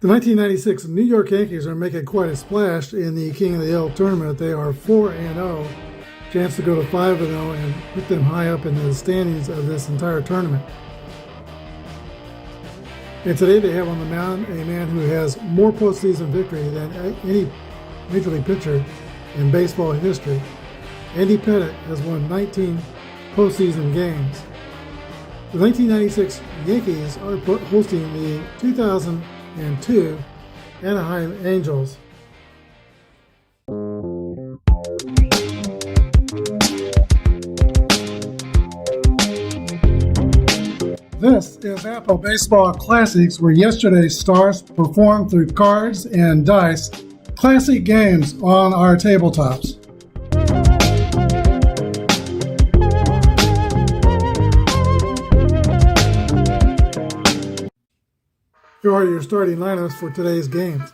The 1996 New York Yankees are making quite a splash in the King of the Hill tournament. They are 4-0, chance to go to 5-0 and put them high up in the standings of this entire tournament. And today they have on the mound a man who has more postseason victory than any Major League pitcher in baseball history. Andy Pettitte has won 19 postseason games. The 1996 Yankees are hosting the 2002 Anaheim Angels. This is Apba Baseball Classics, where yesterday's stars performed through cards and dice, classic games on our tabletops. Here are your starting lineups for today's games.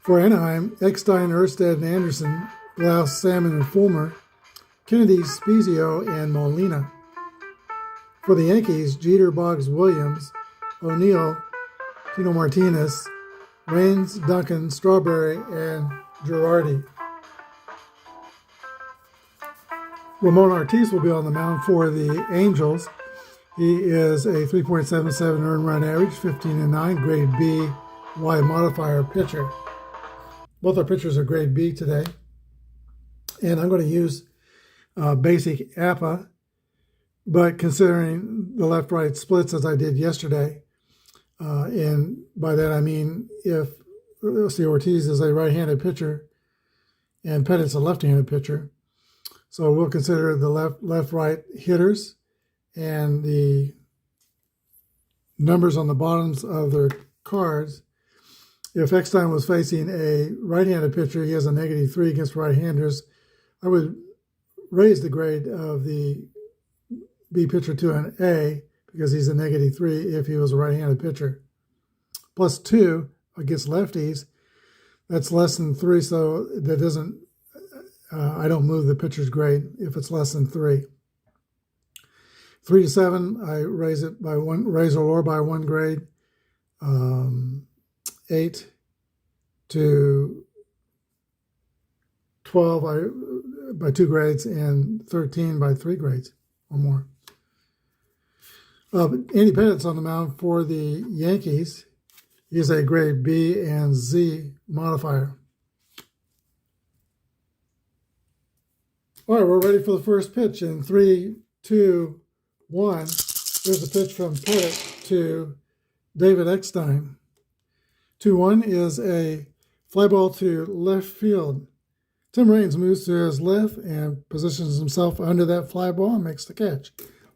For Anaheim, Eckstein, Erstad, and Anderson, Glaus, Salmon, and Fulmer, Kennedy, Spezio, and Molina. For the Yankees, Jeter, Boggs, Williams, O'Neill, Tino Martinez, Raines, Duncan, Strawberry, and Girardi. Ramon Ortiz will be on the mound for the Angels. He is a 3.77 earned run average, 15-9, grade B, Y modifier pitcher. Both our pitchers are grade B today. And I'm going to use basic Apba, but considering the left-right splits as I did yesterday, and by that I mean if, let's see, Ortiz is a right-handed pitcher and Pettitte's a left-handed pitcher, so we'll consider the left-right hitters and the numbers on the bottoms of their cards. If Eckstein was facing a right-handed pitcher, he has a -3 against right-handers. I would raise the grade of the B pitcher to an A because he's a -3 if he was a right-handed pitcher. +2 against lefties, that's less than 3, so that doesn't, I don't move the pitcher's grade if it's less than 3. 3 to 7, I raise it by one, raise or lower by 1 grade. 8 to 12 by 2 grades, and 13 by 3 grades or more. Andy Pettitte's on the mound for the Yankees. He's a grade B and Z modifier. All right, we're ready for the first pitch in 3, 2, 1. There's a pitch from Pettitte to David Eckstein. 2-1 is a fly ball to left field. Tim Raines moves to his left and positions himself under that fly ball and makes the catch.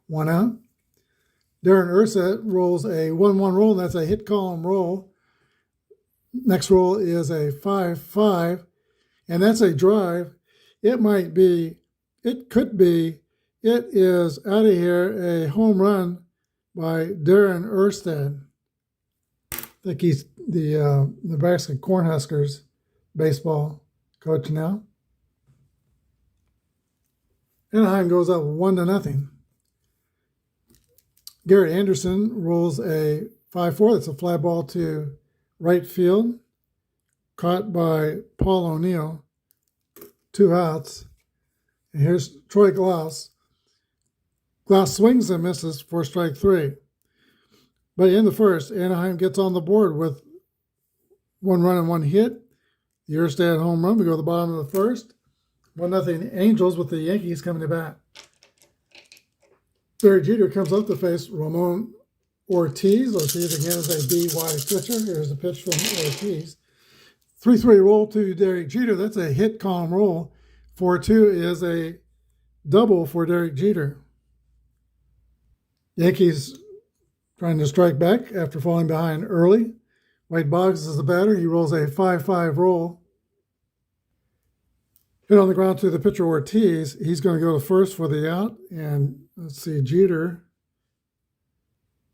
1 out. Darren Erstad rolls a 1-1 roll, and that's a hit column roll. Next roll is a 5-5, and that's a drive. It is out of here a home run by Darren Erstad. I think he's the Nebraska Cornhuskers baseball coach now. Anaheim goes up 1-0. Garrett Anderson rolls a 5-4. That's a fly ball to right field, caught by Paul O'Neill. 2 outs. And here's Troy Glaus. Glaus swings and misses for strike 3. But in the first, Anaheim gets on the board with 1 run and 1 hit. The Erstad home run. We go to the bottom of the first. 1-0 Angels with the Yankees coming to bat. Derek Jeter comes up to face Ramon Ortiz. Ortiz again is a B-Y pitcher. Here's a pitch from Ortiz. 3-3 roll to Derek Jeter. That's a hit column roll. 4-2 is a double for Derek Jeter. Yankees trying to strike back after falling behind early. Wade Boggs is the batter. He rolls a 5-5 roll. Hit on the ground to the pitcher Ortiz. He's going to go to first for the out. And let's see, Jeter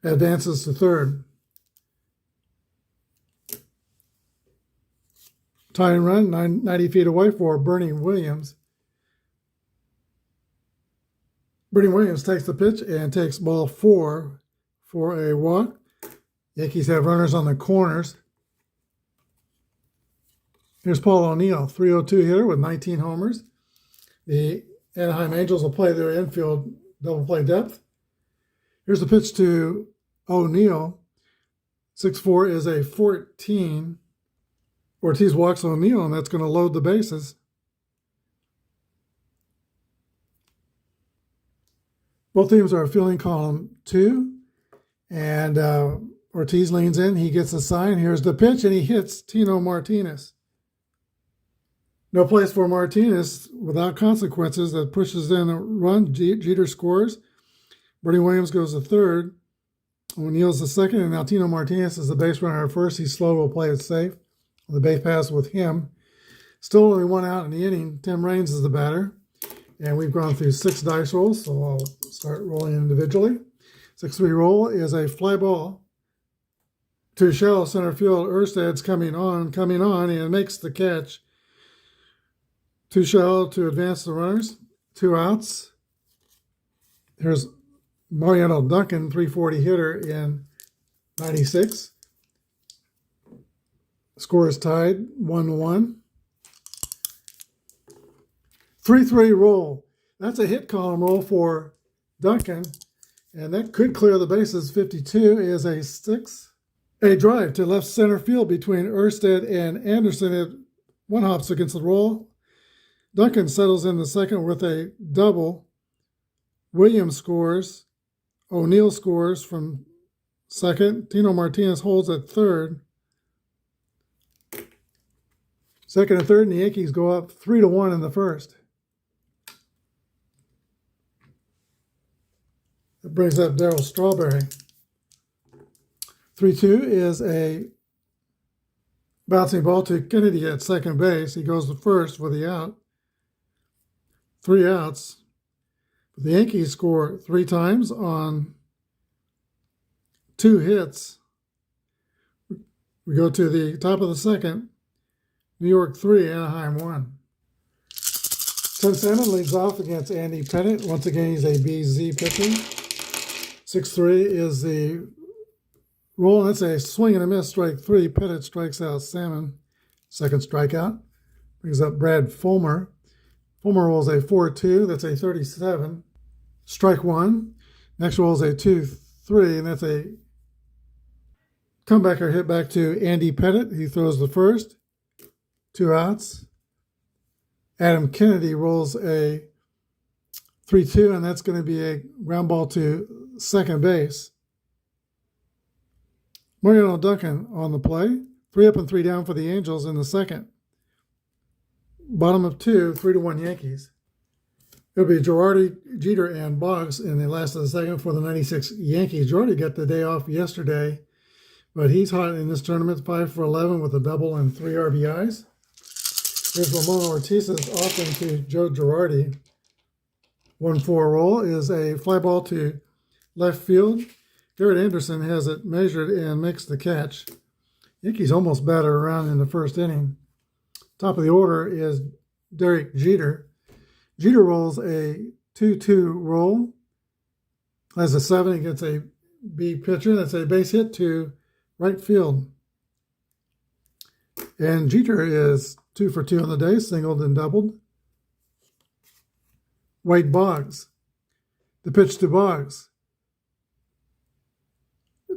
advances to third. Tying run 90 feet away for Bernie Williams. Bernie Williams takes the pitch and takes ball 4 for a walk. Yankees have runners on the corners. Here's Paul O'Neill, 302 hitter with 19 homers. The Anaheim Angels will play their infield double play depth. Here's the pitch to O'Neill. 6'4" is a 14. Ortiz walks O'Neill, and that's going to load the bases. Both teams are fielding column 2. And Ortiz leans in. He gets a sign. Here's the pitch, and he hits Tino Martinez. No place for Martinez without consequences. That pushes in a run. Jeter scores. Bernie Williams goes to third. O'Neill's the second, and now Tino Martinez is the base runner at first. He's slow, will play it safe. The base pass with him. Still only one out in the inning. Tim Raines is the batter. And we've gone through 6 dice rolls, so I'll start rolling individually. 6-3 roll is a fly ball to shallow center field. Ersted's coming on, and makes the catch. Too shallow to advance the runners. 2 outs. Here's Mariano Duncan, 340 hitter in 96. Score is tied 1-1. 3-3 roll. That's a hit column roll for Duncan, and that could clear the bases. 52 is a 6. A drive to left center field between Ersted and Anderson. It one hops against the roll. Duncan settles in the second with a double. Williams scores. O'Neill scores from second. Tino Martinez holds at third. Second and third, and the Yankees go up 3-1 in the first. That brings up Darryl Strawberry. 3-2 is a bouncing ball to Kennedy at second base. He goes to first with the out. 3 outs. The Yankees score 3 times on 2 hits. We go to the top of the second. New York 3, Anaheim 1. Tim Salmon leads off against Andy Pettit. Once again, he's a BZ pitcher. 6-3 is the roll. That's a swing and a miss, strike 3. Pettit strikes out Salmon. Second strikeout. Brings up Brad Fulmer. Fulmer rolls a 4-2. That's a 37. Strike 1. Next roll is a 2-3, and that's a comebacker hit back to Andy Pettit. He throws the first. 2 outs. Adam Kennedy rolls a 3-2, and that's going to be a ground ball to second base. Mariano Duncan on the play. 3 up and 3 down for the Angels in the second. Bottom of 2, 3-1 Yankees. It'll be Girardi, Jeter, and Boggs in the last of the second for the 96 Yankees. Girardi got the day off yesterday, but he's hot in this tournament, 5 for 11 with a double and 3 RBIs. Here's Ramon Ortiz's offering to Joe Girardi. 1-4 roll is a fly ball to left field. Garrett Anderson has it measured and makes the catch. Yankees almost batted around in the first inning. Top of the order is Derek Jeter. Jeter rolls a 2-2 roll. Has a 7 against a B pitcher. That's a base hit to right field. And Jeter is 2 for 2 on the day, singled and doubled. Wade Boggs. The pitch to Boggs.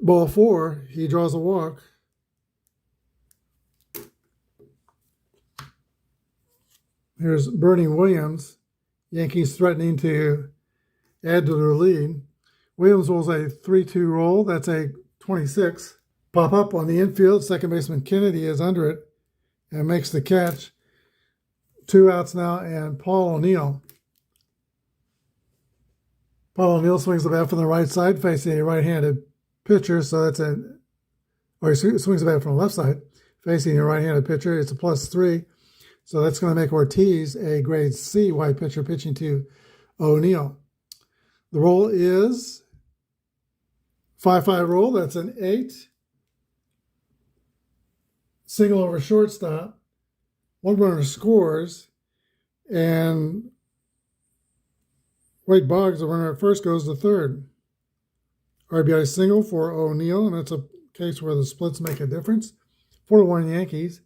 Ball 4, he draws a walk. Here's Bernie Williams. Yankees threatening to add to their lead. Williams rolls a 3-2 roll. That's a 26. Pop up on the infield. Second baseman Kennedy is under it and makes the catch. 2 outs now, and Paul O'Neill. Paul O'Neill swings the bat from the right side, facing a right-handed pitcher. So that's or he swings the bat from the left side, facing a right-handed pitcher. It's a +3. So that's going to make Ortiz a grade C wide pitcher pitching to O'Neill. The roll is 5-5 roll. That's an 8. Single over shortstop. One runner scores. And Wade Boggs, the runner at first, goes to third. RBI single for O'Neill, and that's a case where the splits make a difference. 4-1 Yankees.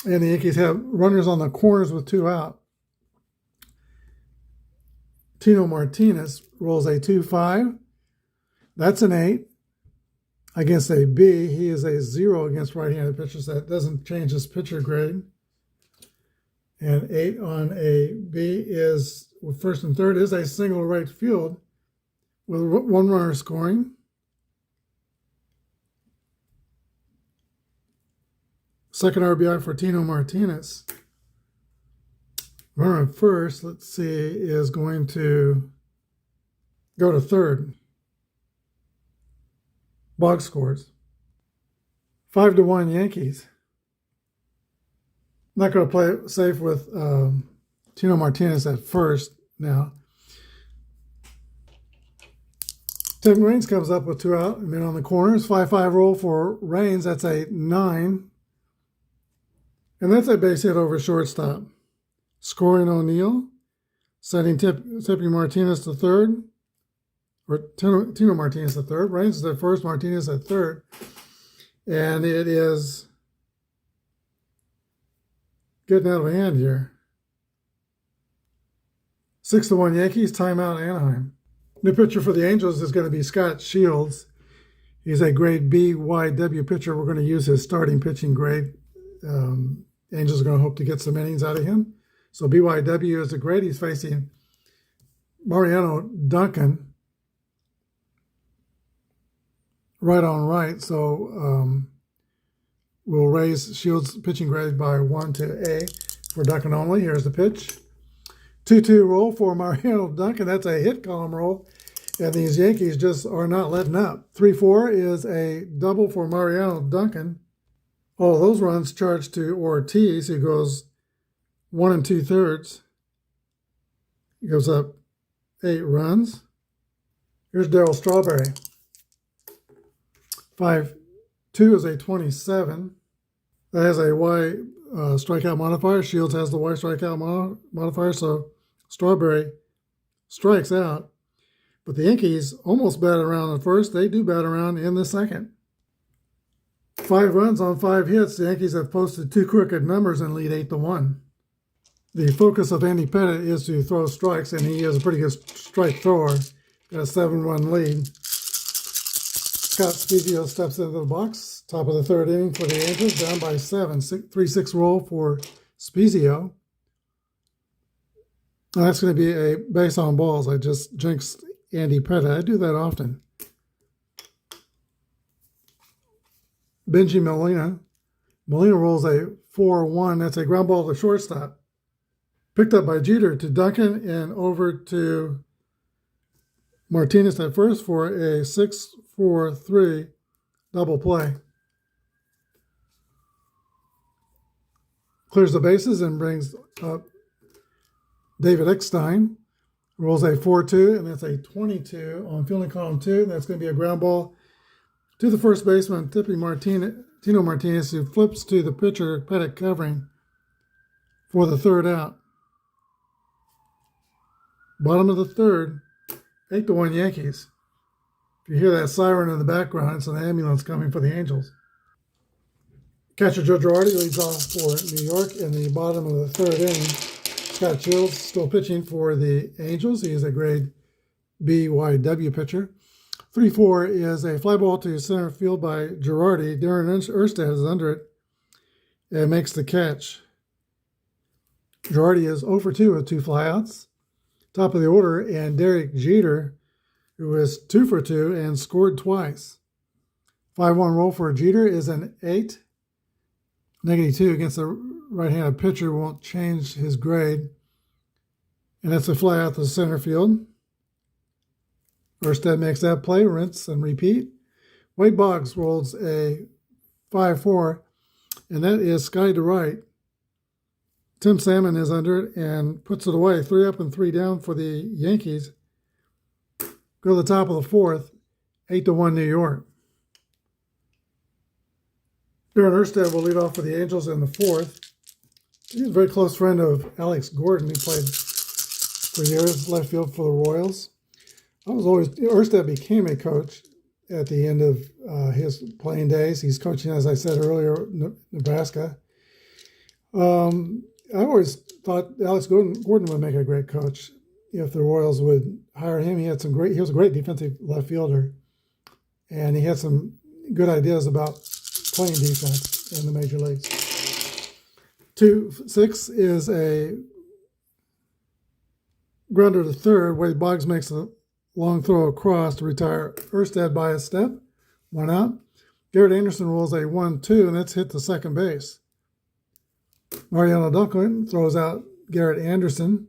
And the Yankees have runners on the corners with 2 out. Tino Martinez rolls a 2-5. That's an 8. Against a B, he is a 0 against right-handed pitchers. That doesn't change his pitcher grade. And 8 on a B is, with first and third, is a single right field with 1 runner scoring. Second RBI for Tino Martinez. Runner at first, let's see, is going to go to third. Boggs scores. 5-1 Yankees. Not going to play it safe with Tino Martinez at first now. Tim Raines comes up with 2 out. And then on the corners, 5-5 roll for Raines. That's a 9. And that's a base hit over shortstop. Scoring O'Neill. Sending Tippy Martinez to third. Or Tino Martinez at third. Raines is at first, Martinez at third. And it is getting out of hand here. 6-1 Yankees, timeout Anaheim. New pitcher for the Angels is going to be Scott Shields. He's a grade BYW pitcher. We're going to use his starting pitching grade. Angels are going to hope to get some innings out of him. So BYW is a grade. He's facing Mariano Duncan. Right on right, so we'll raise Shields' pitching grade by 1 to A for Duncan only. Here's the pitch. 2-2 roll for Mariano Duncan. That's a hit column roll, and these Yankees just are not letting up. 3-4 is a double for Mariano Duncan. All those runs charged to Ortiz. He goes 1 2/3. He goes up 8 runs. Here's Darryl Strawberry. 5-2 is a 27. That has a Y strikeout modifier. Shields has the Y strikeout modifier, so Strawberry strikes out. But the Yankees almost bat around at first. They do bat around in the second. 5 runs on 5 hits. The Yankees have posted 2 crooked numbers and lead 8-1. The focus of Andy Pettit is to throw strikes, and he is a pretty good strike thrower. Got a 7-run lead. Scott Spezio steps into the box. Top of the third inning for the Angels, down by 7. 3-6 roll for Spezio. Now that's going to be a base on balls. I just jinxed Andy Pettit. I do that often. Benji Molina. Molina rolls a 4-1. That's a ground ball to shortstop. Picked up by Jeter to Duncan and over to Martinez at first for a 6-4-3 double play. Clears the bases and brings up David Eckstein. Rolls a 4-2, and that's a 22 on fielding column 2. That's going to be a ground ball to the first baseman, Tino Martinez, who flips to the pitcher, Pettit covering for the third out. Bottom of the third, 8-1 Yankees. If you hear that siren in the background, it's an ambulance coming for the Angels. Catcher Joe Girardi leads off for New York in the bottom of the third inning. Scott Shields still pitching for the Angels. He is a grade BYW pitcher. 3-4 is a fly ball to center field by Girardi. Darren Erstad is under it and makes the catch. Girardi is 0-for-2 with 2 flyouts. Top of the order, and Derek Jeter, who is 2-for-2 and scored twice. 5-1 roll for Jeter is an 8. -2 against the right-handed pitcher won't change his grade. And that's a fly out to center field. Erstad makes that play, rinse and repeat. Wade Boggs rolls a 5-4, and that is sky to right. Tim Salmon is under it and puts it away. 3 up and 3 down for the Yankees. Go to the top of the fourth, 8-1 New York. Darren Erstad will lead off for the Angels in the fourth. He's a very close friend of Alex Gordon, who played for years left field for the Royals. Erstad became a coach at the end of his playing days. He's coaching, as I said earlier, Nebraska. I always thought Alex Gordon would make a great coach if the Royals would hire him. He was a great defensive left fielder, and he had some good ideas about playing defense in the major leagues. 2-6 is a grounder to third. Wade Boggs makes a long throw across to retire Erstad by a step. 1 out. Garrett Anderson rolls a 1-2, and that's hit to second base. Mariano Duncan throws out Garrett Anderson.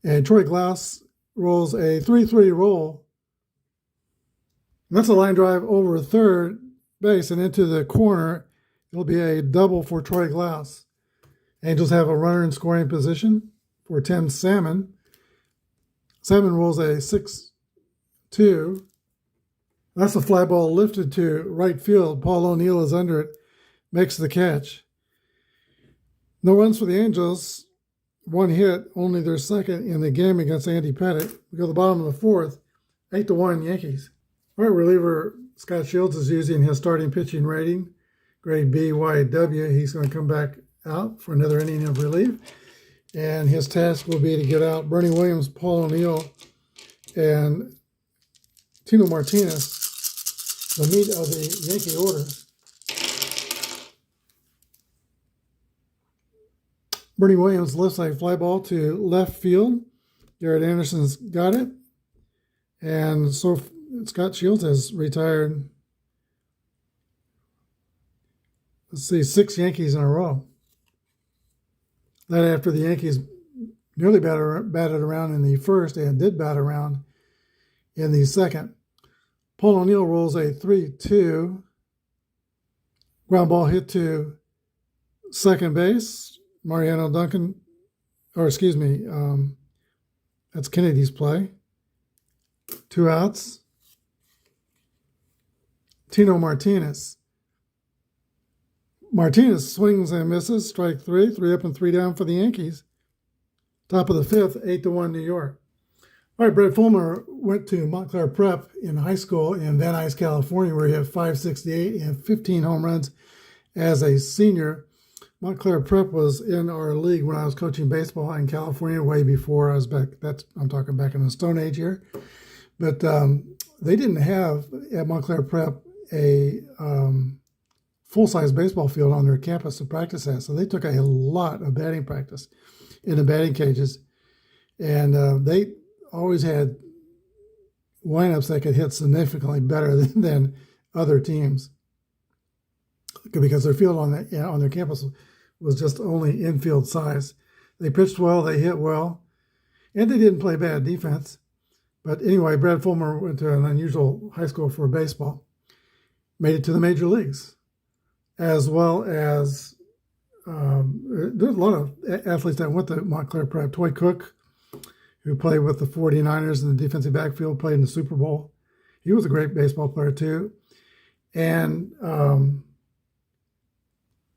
And Troy Glaus rolls a 3-3 roll. And that's a line drive over third base and into the corner. It'll be a double for Troy Glaus. Angels have a runner in scoring position for Tim Salmon. Salmon rolls a 6-2. That's a fly ball lifted to right field. Paul O'Neill is under it, makes the catch. No runs for the Angels. 1 hit, only their second in the game against Andy Pettitte. We go to the bottom of the fourth, 8-1 Yankees. All right, reliever Scott Shields is using his starting pitching rating, grade B-Y-W. He's going to come back out for another inning of relief. And his task will be to get out Bernie Williams, Paul O'Neill, and Tino Martinez, the meat of the Yankee order. Bernie Williams lifts a fly ball to left field. Garrett Anderson's got it. And so Scott Shields has retired, 6 Yankees in a row. That after the Yankees nearly batted around in the first and did bat around in the second. Paul O'Neill rolls a 3-2. Ground ball hit to second base. Mariano Duncan, that's Kennedy's play. 2 outs. Tino Martinez. Martinez swings and misses. Strike 3. 3 up and 3 down for the Yankees. Top of the fifth, 8-1 New York. All right, Brett Fulmer went to Montclair Prep in high school in Van Nuys, California, where he hit .568 and 15 home runs as a senior. Montclair Prep was in our league when I was coaching baseball in California way before I was back. I'm talking back in the Stone Age here. But they didn't have at Montclair Prep a full-size baseball field on their campus to practice at. So they took a lot of batting practice in the batting cages. And they always had lineups that could hit significantly better than other teams because their field on their campus was just only infield size. They pitched well, they hit well, and they didn't play bad defense. But anyway, Brad Fulmer went to an unusual high school for baseball, made it to the major leagues, as well as there's a lot of athletes that went to Montclair Prep. Toy Cook, who played with the 49ers in the defensive backfield, played in the Super Bowl. He was a great baseball player too. And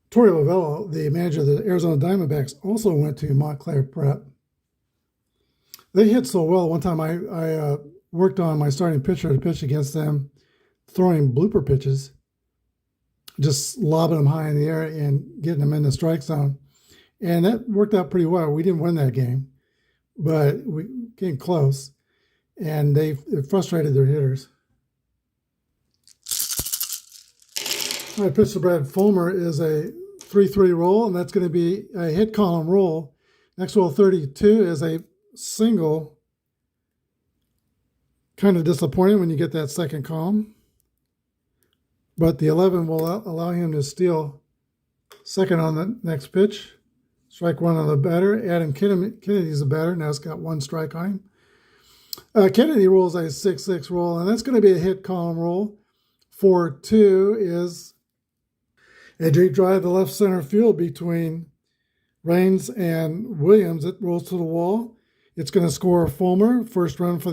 Torey Lovullo, the manager of the Arizona Diamondbacks, also went to Montclair Prep. They hit so well. One time I worked on my starting pitcher to pitch against them, throwing blooper pitches, just lobbing them high in the air and getting them in the strike zone. And that worked out pretty well. We didn't win that game, but we came close, and it frustrated their hitters. All right, pitch to Brad Fulmer is a 3-3 roll, and that's going to be a hit column roll. Next roll 32 is a single. Kind of disappointing when you get that second column, but the 11 will allow him to steal second on the next pitch. Strike one on the batter. Adam Kennedy's the batter. Now it's got 1 strike on him. Kennedy rolls a 6-6 roll, and that's going to be a hit column roll. 4-2 is a deep drive to left center field between Raines and Williams. It rolls to the wall. It's going to score Fulmer, second run for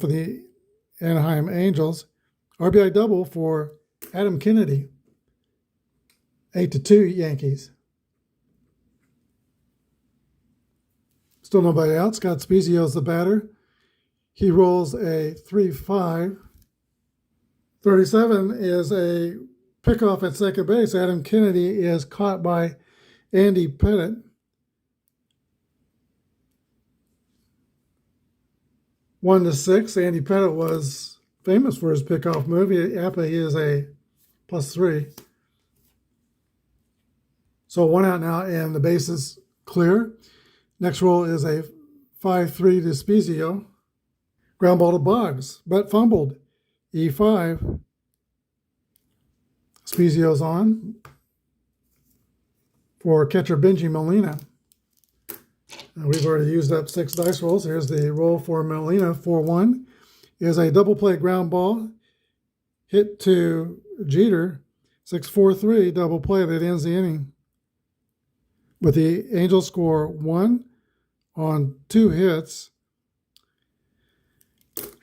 the Anaheim Angels. RBI double for Adam Kennedy. 8-2 Yankees. Still nobody out. Scott Spezio's the batter. He rolls a 3-5. 37 is a Pickoff at second base. Adam Kennedy is caught by Andy Pettit. One to six. Andy Pettit was famous for his pickoff move. Apba, he is a +3. So 1 out now, and the base is clear. Next roll is a 5-3 to Spezio. Ground ball to Boggs, but fumbled. E5. Spezio's on for catcher Benji Molina. We've already used up 6 dice rolls. Here's the roll for Molina. 4-1 is a double play ground ball hit to Jeter. 6-4-3 double play that ends the inning. With the Angels score 1 on 2 hits.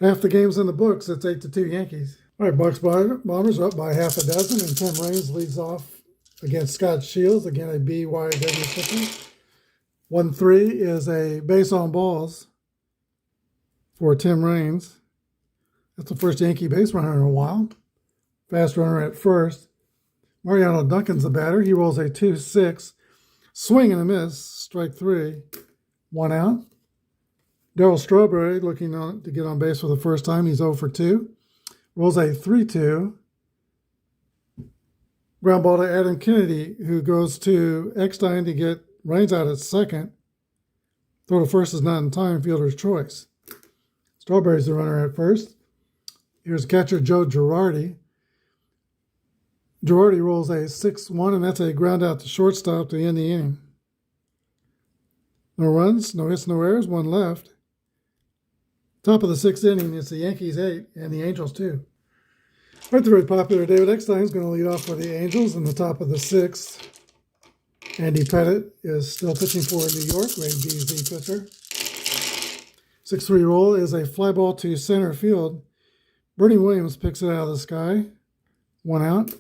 Half the game's in the books. It's 8-2 Yankees. All right, Bucks Bombers are up by half a dozen, and Tim Raines leads off against Scott Shields. Again, a BYW pitcher. 1-3 is a base on balls for Tim Raines. That's the first Yankee base runner in a while. Fast runner at first. Mariano Duncan's the batter. He rolls a 2-6. Swing and a miss. Strike 3. 1 out. Darryl Strawberry looking to get on base for the first time. He's 0 for 2. Rolls a 3-2. Ground ball to Adam Kennedy, who goes to Eckstein to get Raines out at second. Throw to first is not in time. Fielder's choice. Strawberry's the runner at first. Here's catcher Joe Girardi. Girardi rolls a 6-1, and that's a ground out to shortstop to end the inning. No runs, no hits, no errors, 1 left. Top of the 6th inning, it's the Yankees 8 and the Angels 2. Right, the very popular David Eckstein is going to lead off for the Angels in the top of the 6th. Andy Pettit is still pitching for New York, grade BZ pitcher. 6-3 roll is a fly ball to center field. Bernie Williams picks it out of the sky. 1 out.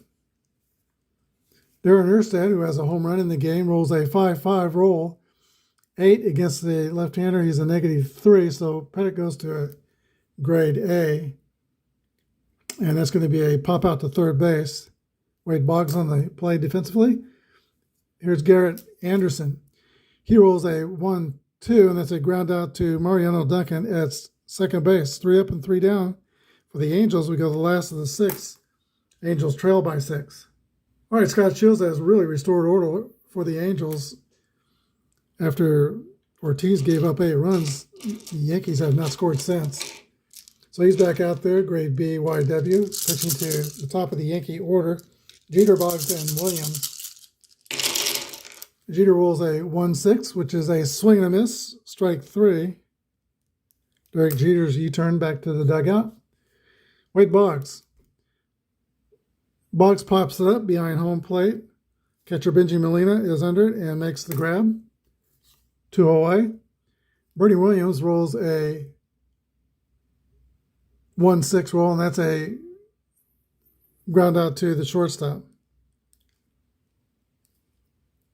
Darren Erstad, who has a home run in the game, rolls a 5-5 roll. 8 against the left-hander. He's a -3, so Pettit goes to a grade A. And that's going to be a pop out to third base. Wade Boggs on the play defensively. Here's Garrett Anderson. He rolls a 1-2, and that's a ground out to Mariano Duncan at second base. 3 up and 3 down. For the Angels, we go the last of the 6. Angels trail by 6. All right, Scott Shields has really restored order for the Angels. After Ortiz gave up 8 runs, the Yankees have not scored since. So he's back out there, grade BYW, pitching to the top of the Yankee order. Jeter, Boggs, and Williams. Jeter rolls a 1-6, which is a swing and a miss, strike 3. Derek Jeter's U-turn back to the dugout. Wade Boggs. Boggs pops it up behind home plate. Catcher Benji Molina is under it and makes the grab. 2 away. Bernie Williams rolls a 1-6 roll, and that's a ground out to the shortstop.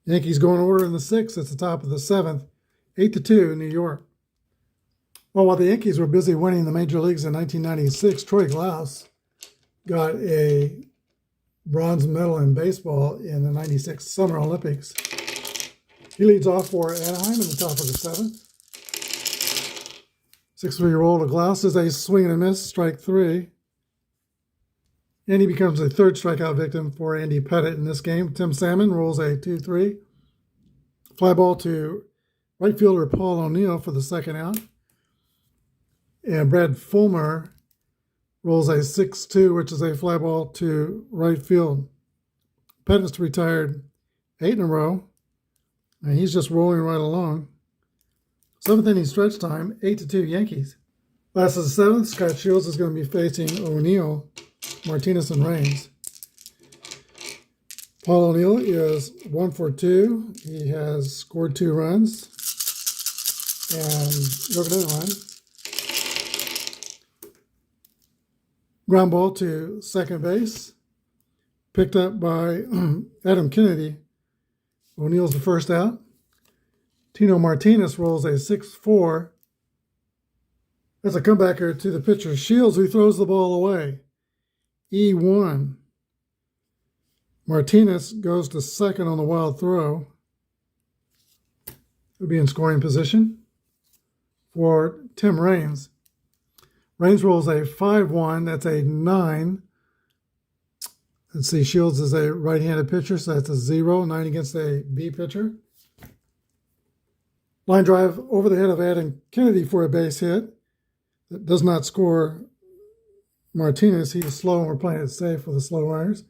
Yankees go in order in the 6th. It's the top of the 7th. 8-2 New York. Well, while the Yankees were busy winning the major leagues in 1996, Troy Glaus got a bronze medal in baseball in the 96 Summer Olympics. He leads off for Anaheim in the top of the 7th. 6-3 roll to Glaus is a swing and a miss, strike 3. And he becomes a third strikeout victim for Andy Pettit in this game. Tim Salmon rolls a 2-3. Fly ball to right fielder Paul O'Neill for the second out. And Brad Fulmer rolls a 6-2, which is a fly ball to right field. Pettit's retired 8 in a row. And he's just rolling right along. 7th inning stretch time, 8-2 Yankees. Last of the 7th, Scott Shields is going to be facing O'Neill, Martinez, and Raines. Paul O'Neill is 1 for 2. He has scored 2 runs and driven in a run. Ground ball to second base, picked up by Adam Kennedy. O'Neill's the first out. Tino Martinez rolls a 6-4. That's a comebacker to the pitcher Shields, who throws the ball away. E1. Martinez goes to second on the wild throw. He'll be in scoring position. For Tim Raines. Raines rolls a 5-1. That's a 9. Let's see, Shields is a right-handed pitcher, so that's a 0. 9 against a B pitcher. Line drive over the head of Adam Kennedy for a base hit. That does not score Martinez. He's slow, and we're playing it safe with the slow runners,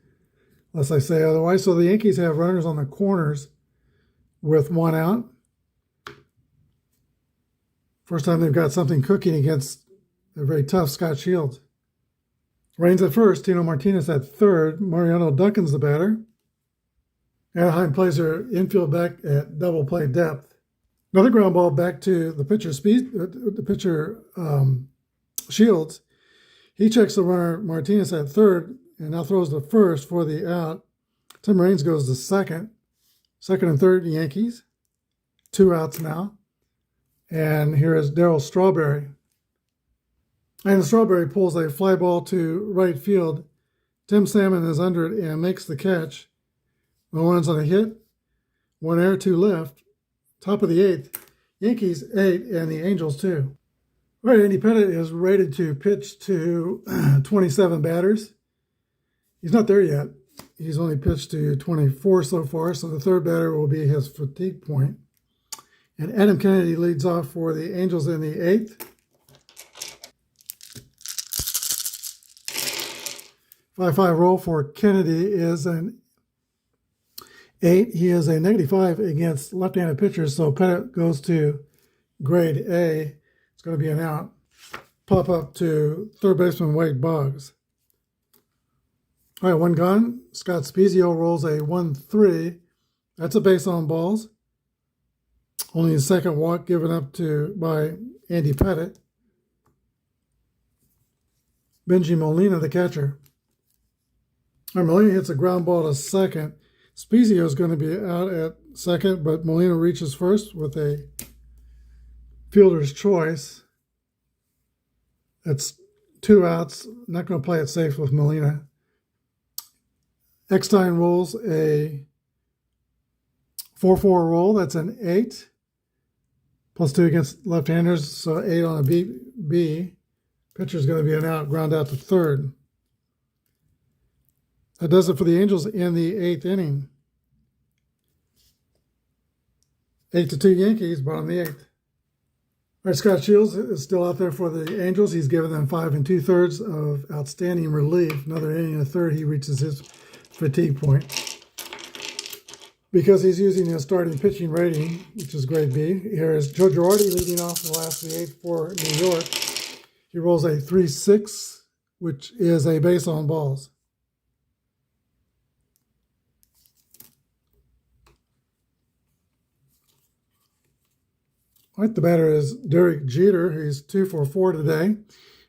unless I say otherwise. So the Yankees have runners on the corners with 1 out. First time they've got something cooking against a very tough Scott Shields. Raines at first, Tino Martinez at third. Mariano Duncan's the batter. Anaheim plays their infield back at double play depth. Another ground ball back to the pitcher, Shields. He checks the runner Martinez at third and now throws the first for the out. Tim Raines goes to second. Second and third, the Yankees. 2 outs now. And here is Darryl Strawberry. And Strawberry pulls a fly ball to right field. Tim Salmon is under it and makes the catch. No runs on a hit. 1 error, 2 left. Top of the 8th. Yankees 8 and the Angels 2. All right, Andy Pettitte is rated to pitch to 27 batters. He's not there yet. He's only pitched to 24 so far, so the third batter will be his fatigue point. And Adam Kennedy leads off for the Angels in the 8th. 5-5 roll for Kennedy is an 8. He is a -5 against left-handed pitchers, so Pettitte goes to grade A. It's going to be an out. Pop up to third baseman Wade Boggs. All right, 1 gone. Scott Spezio rolls a 1-3. That's a base on balls. Only a second walk given up by Andy Pettitte. Benji Molina, the catcher. All right, Molina hits a ground ball to second. Spezio is going to be out at second, but Molina reaches first with a fielder's choice. That's 2 outs. Not going to play it safe with Molina. Eckstein rolls a 4-4 roll. That's an 8. +2 against left-handers, so 8 on a B. Pitcher's going to be an out, ground out to third. That does it for the Angels in the 8th inning. 8-2 Yankees, bottom of the 8th. All right, Scott Shields is still out there for the Angels. He's given them 5 2/3 of outstanding relief. Another inning and a third, he reaches his fatigue point. Because he's using his starting pitching rating, which is grade B. Here is Joe Girardi leading off in the last of the 8th for New York. He rolls a 3-6, which is a base on balls. All right, the batter is Derek Jeter. He's 2 for 4 today.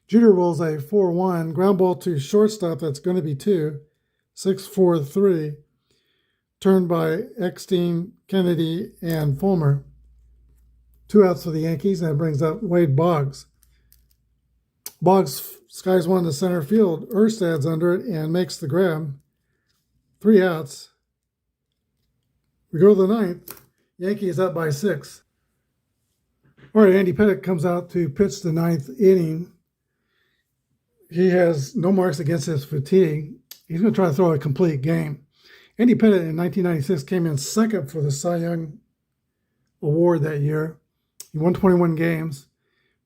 Jeter rolls a 4-1, ground ball to shortstop. That's going to be 2. 6-4-3. Turned by Eckstein, Kennedy, and Fulmer. 2 outs for the Yankees, and that brings up Wade Boggs. Boggs skies one to center field. Erstad's under it and makes the grab. 3 outs. We go to the 9th. Yankees up by 6. All right, Andy Pettitte comes out to pitch the 9th inning. He has no marks against his fatigue. He's going to try to throw a complete game. Andy Pettitte in 1996 came in second for the Cy Young Award that year. He won 21 games,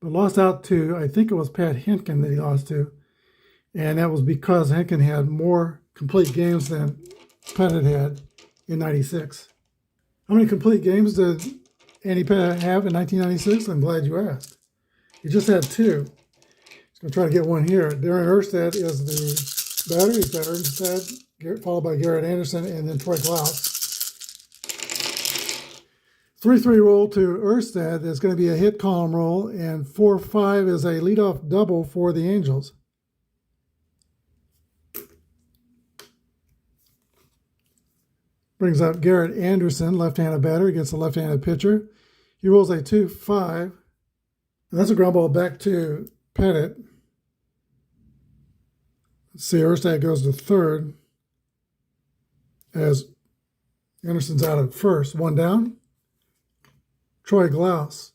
but lost out to, I think it was Pat Henkin that he lost to. And that was because Henkin had more complete games than Pettitte had in 96. How many complete games did Andy Pettitte have in 1996? I'm glad you asked. He just had 2. He's going to try to get one here. Darren Erstad is the batter. He's got Erstad, followed by Garrett Anderson, and then Troy Glaus. 3-3 roll to Erstad. There's going to be a hit column roll, and 4-5 is a leadoff double for the Angels. Brings up Garrett Anderson, left-handed batter against a left-handed pitcher. He rolls a 2-5. And that's a ground ball back to Pettitte. Let's see, Erstad goes to third. as Anderson's out at first. One down. Troy Glaus.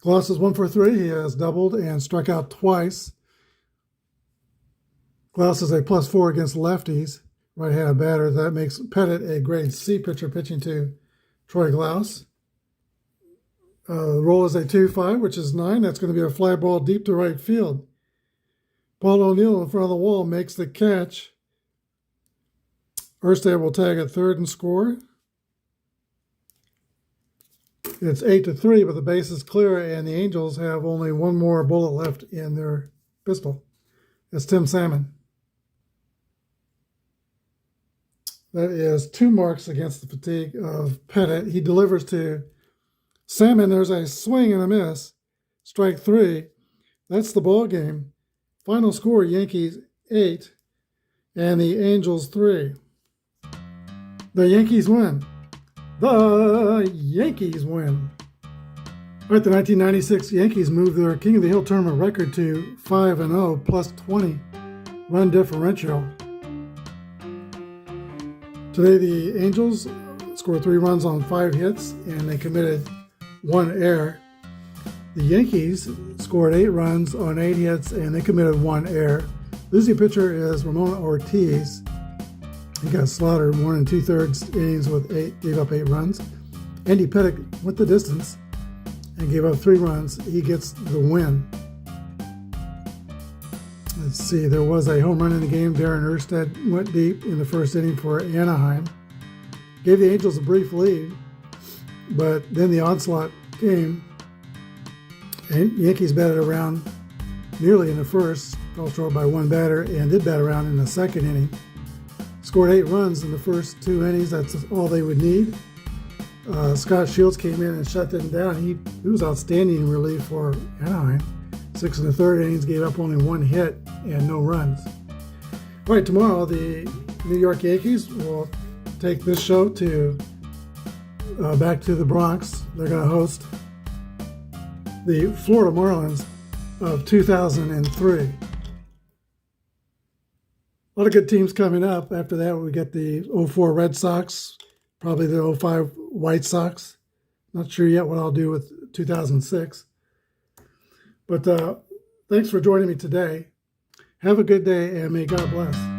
Glaus is 1 for 3. He has doubled and struck out twice. Glaus is a +4 against lefties, right-handed batter. That makes Pettit a grade C pitcher pitching to Troy Glaus. The roll is a 2-5, which is 9. That's going to be a fly ball deep to right field. Paul O'Neill in front of the wall makes the catch. Erstad will tag at third and score. It's 8-3, but the base is clear, and the Angels have only one more bullet left in their pistol. It's Tim Salmon. That is 2 marks against the fatigue of Pettit. He delivers to Salmon. There's a swing and a miss. Strike 3. That's the ball game. Final score, Yankees 8 and the Angels 3. The Yankees win. The Yankees win. All right, the 1996 Yankees moved their King of the Hill tournament record to 5-0 plus 20 run differential. Today, the Angels scored 3 runs on 5 hits, and they committed 1 error. The Yankees scored 8 runs on 8 hits, and they committed 1 error. Losing pitcher is Ramon Ortiz. He got slaughtered 1 2/3 innings with 8, gave up 8 runs. Andy Pettit went the distance and gave up 3 runs. He gets the win. Let's see, there was a home run in the game. Darren Erstad went deep in the first inning for Anaheim. Gave the Angels a brief lead, but then the onslaught came. And Yankees batted around nearly in the first, fell short by 1 batter, and did bat around in the second inning. Scored 8 runs in the first 2 innings. That's all they would need. Scott Shields came in and shut them down. He was outstanding in relief for Anaheim. 6 1/3 innings, gave up only 1 hit and no runs. All right, tomorrow the New York Yankees will take this show to back to the Bronx. They're going to host the Florida Marlins of 2003. A lot of good teams coming up. After that, we get the 04 Red Sox, probably the 05 White Sox. Not sure yet what I'll do with 2006. But thanks for joining me today. Have a good day, and may God bless.